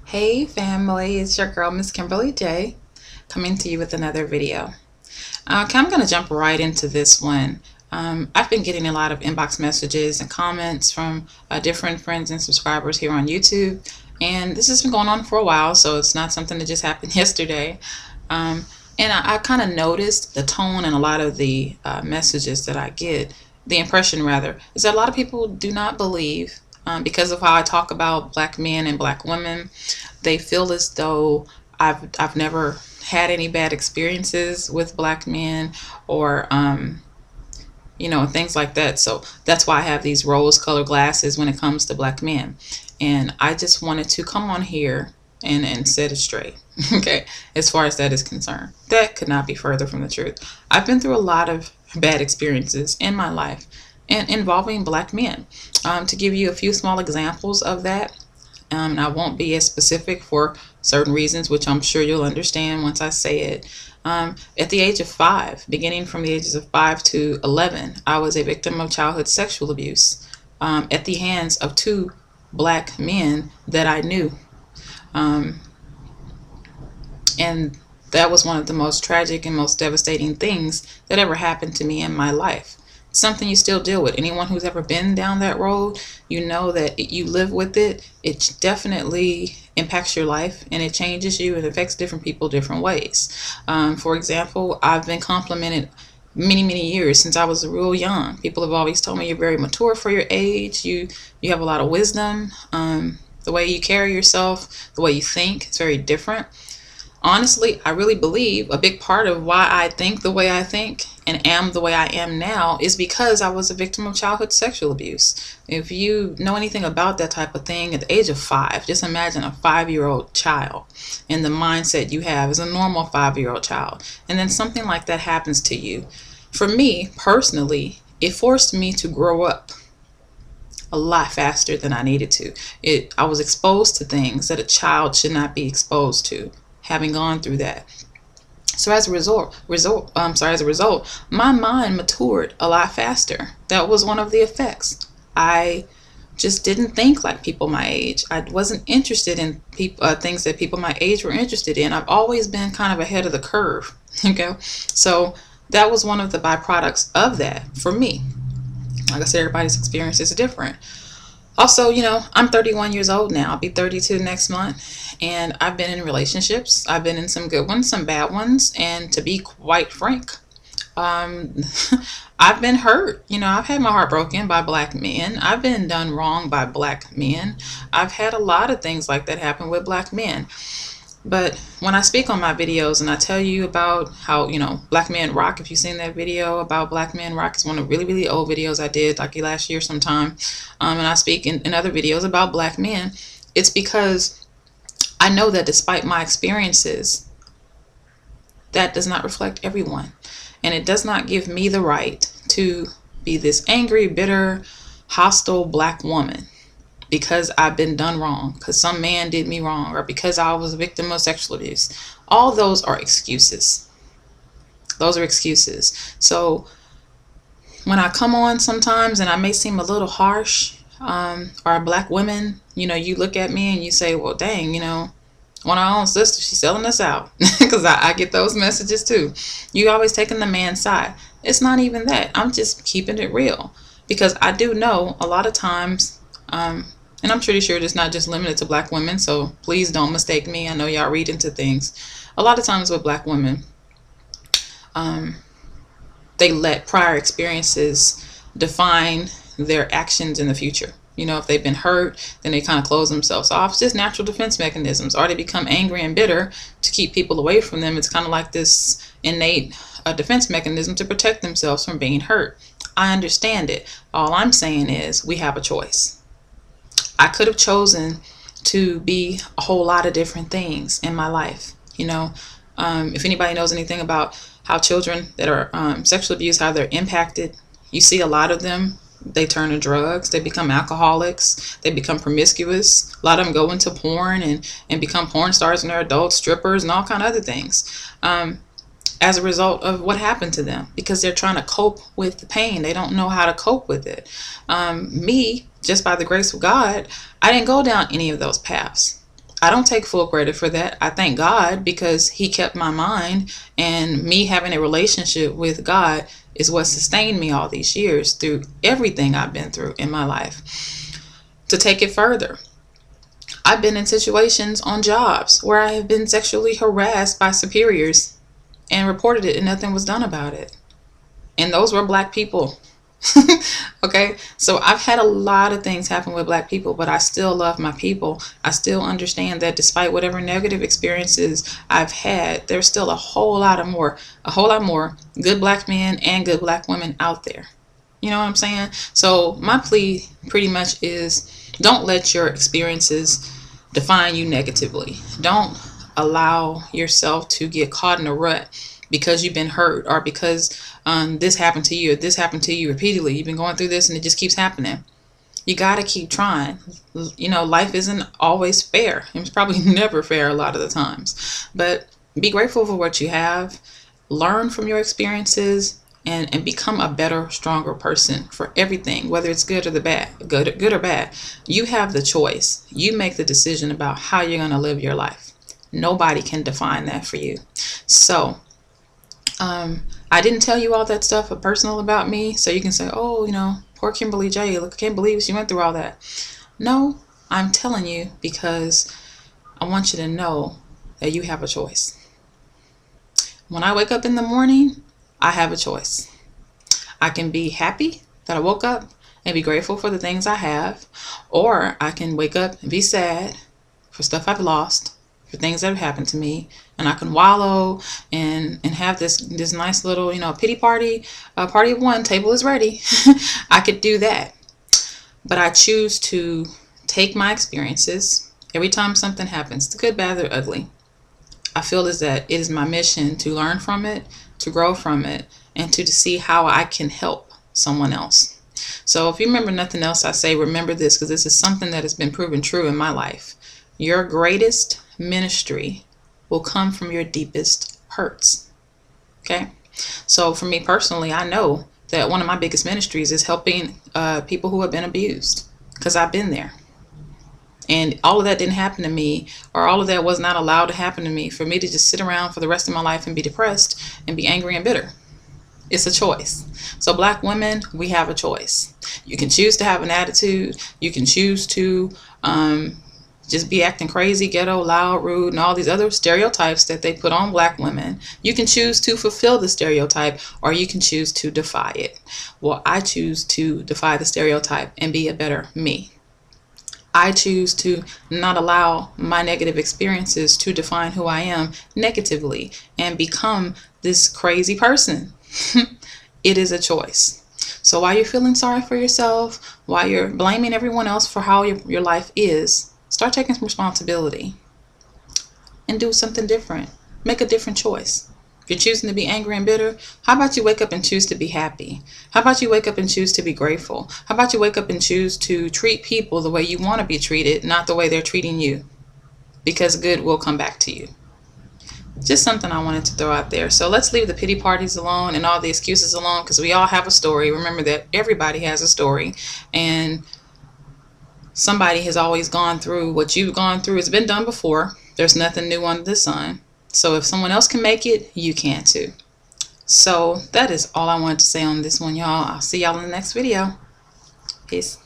Hey family, it's your girl Miss Kimberly J coming to you with another video. Okay, I'm going to jump right into this one. I've been getting a lot of inbox messages and comments from different friends and subscribers here on YouTube, and this has been going on for a while, so it's not something that just happened yesterday. Um, and I kind of noticed the tone and a lot of the messages that I get, the impression rather, is that a lot of people do not believe, because of how I talk about black men and black women. They feel as though I've never had any bad experiences with black men, or things like that. So that's why I have these rose-colored glasses when it comes to black men. And I just wanted to come on here and set it straight. Okay, as far as that is concerned, that could not be further from the truth. I've been through a lot of bad experiences in my life and involving black men. To give you a few small examples of that, and I won't be as specific for certain reasons, which I'm sure you'll understand once I say it. At the age of 5, beginning from the ages of 5 to 11, I was a victim of childhood sexual abuse at the hands of 2 black men that I knew. And that was one of the most tragic and most devastating things that ever happened to me in my life. Something you still deal with. Anyone who's ever been down that road, you know that you live with it. It definitely impacts your life, and it changes you. It affects different people different ways. For example, I've been complimented many years since I was real young. People have always told me you're very mature for your age. You have a lot of wisdom. The way you carry yourself, the way you think, it's very different. Honestly, I really believe a big part of why I think the way I think and am the way I am now is because I was a victim of childhood sexual abuse. If you know anything about that type of thing, at the age of 5, just imagine a 5-year-old child and the mindset you have as a normal 5-year-old child. And then something like that happens to you. For me, personally, it forced me to grow up a lot faster than I needed to. I was exposed to things that a child should not be exposed to, having gone through that. So as a result, my mind matured a lot faster. That was one of the effects. I just didn't think like people my age. I wasn't interested in things that people my age were interested in. I've always been kind of ahead of the curve. Okay, so that was one of the byproducts of that for me. Like I said, everybody's experience is different. Also, I'm 31 years old now. I'll be 32 next month. And I've been in relationships. I've been in some good ones, some bad ones. And to be quite frank, I've been hurt. I've had my heart broken by black men. I've been done wrong by black men. I've had a lot of things like that happen with black men. But when I speak on my videos and I tell you about how, Black Men Rock, if you've seen that video about Black Men Rock, it's one of really old videos I did like last year sometime. And I speak in other videos about black men. It's because I know that despite my experiences, that does not reflect everyone. And it does not give me the right to be this angry, bitter, hostile black woman because I've been done wrong, because some man did me wrong, or because I was a victim of sexual abuse. All those are excuses. Those are excuses. So when I come on sometimes and I may seem a little harsh, or black women, you look at me and you say, well, dang, one of our own sisters, she's selling us out. Because I get those messages too. You always taking the man's side. It's not even that. I'm just keeping it real. Because I do know a lot of times, and I'm pretty sure it's not just limited to black women, so please don't mistake me. I know y'all read into things. A lot of times with black women, they let prior experiences define their actions in the future. If they've been hurt, then they kind of close themselves off. It's just natural defense mechanisms. Or they become angry and bitter to keep people away from them. It's kind of like this innate defense mechanism to protect themselves from being hurt. I understand it. All I'm saying is we have a choice. I could have chosen to be a whole lot of different things in my life. If anybody knows anything about how children that are sexually abused, how they're impacted, you see a lot of them, they turn to drugs, they become alcoholics, they become promiscuous. A lot of them go into porn and become porn stars when they're adults, strippers, and all kind of other things. As a result of what happened to them, because they're trying to cope with the pain. They don't know how to cope with it. Me, just by the grace of God, I didn't go down any of those paths. I don't take full credit for that. I thank God because He kept my mind, and me having a relationship with God is what sustained me all these years through everything I've been through in my life. To take it further, I've been in situations on jobs where I have been sexually harassed by superiors and reported it, and nothing was done about it. And those were Black people. Okay, so I've had a lot of things happen with Black people, but I still love my people. I still understand that despite whatever negative experiences I've had, there's still a whole lot more good Black men and good Black women out there. You know what I'm saying? So my plea pretty much is, don't let your experiences define you negatively. Don't allow yourself to get caught in a rut because you've been hurt, or because this happened to you, or this happened to you repeatedly. You've been going through this and it just keeps happening. You got to keep trying. You know, life isn't always fair. It's probably never fair a lot of the times. But be grateful for what you have. Learn from your experiences and become a better, stronger person for everything, whether it's good or the bad, good or bad. You have the choice. You make the decision about how you're going to live your life. Nobody can define that for you. So, I didn't tell you all that stuff personal about me, so you can say, oh, you know, poor Kimberly J. Look, I can't believe she went through all that. No, I'm telling you because I want you to know that you have a choice. When I wake up in the morning, I have a choice. I can be happy that I woke up and be grateful for the things I have, or I can wake up and be sad for stuff I've lost, for things that have happened to me, and I can wallow and have this nice little, you know, pity party, party of one, table is ready. I could do that, but I choose to take my experiences every time something happens, the good, bad, or ugly. I feel is that it is my mission to learn from it, to grow from it, and to see how I can help someone else. So if you remember nothing else I say, remember this, because this is something that has been proven true in my life. Your greatest ministry will come from your deepest hurts. Okay? So for me personally, I know that one of my biggest ministries is helping people who have been abused, because I've been there. And all of that didn't happen to me, or all of that was not allowed to happen to me for me to just sit around for the rest of my life and be depressed and be angry and bitter. It's a choice. So Black women, we have a choice. You can choose to have an attitude. You can choose to just be acting crazy, ghetto, loud, rude, and all these other stereotypes that they put on Black women. You can choose to fulfill the stereotype, or you can choose to defy it. Well, I choose to defy the stereotype and be a better me. I choose to not allow my negative experiences to define who I am negatively and become this crazy person. It is a choice. So while you're feeling sorry for yourself, while you're blaming everyone else for how your life is, start taking some responsibility and do something different. Make a different choice. If you're choosing to be angry and bitter, how about you wake up and choose to be happy? How about you wake up and choose to be grateful? How about you wake up and choose to treat people the way you want to be treated, not the way they're treating you? Because good will come back to you. Just something I wanted to throw out there. So let's leave the pity parties alone and all the excuses alone, because we all have a story. Remember that everybody has a story, and somebody has always gone through what you've gone through. It's been done before. There's nothing new under the sun. So if someone else can make it, you can too. So that is all I wanted to say on this one, y'all. I'll see y'all in the next video. Peace.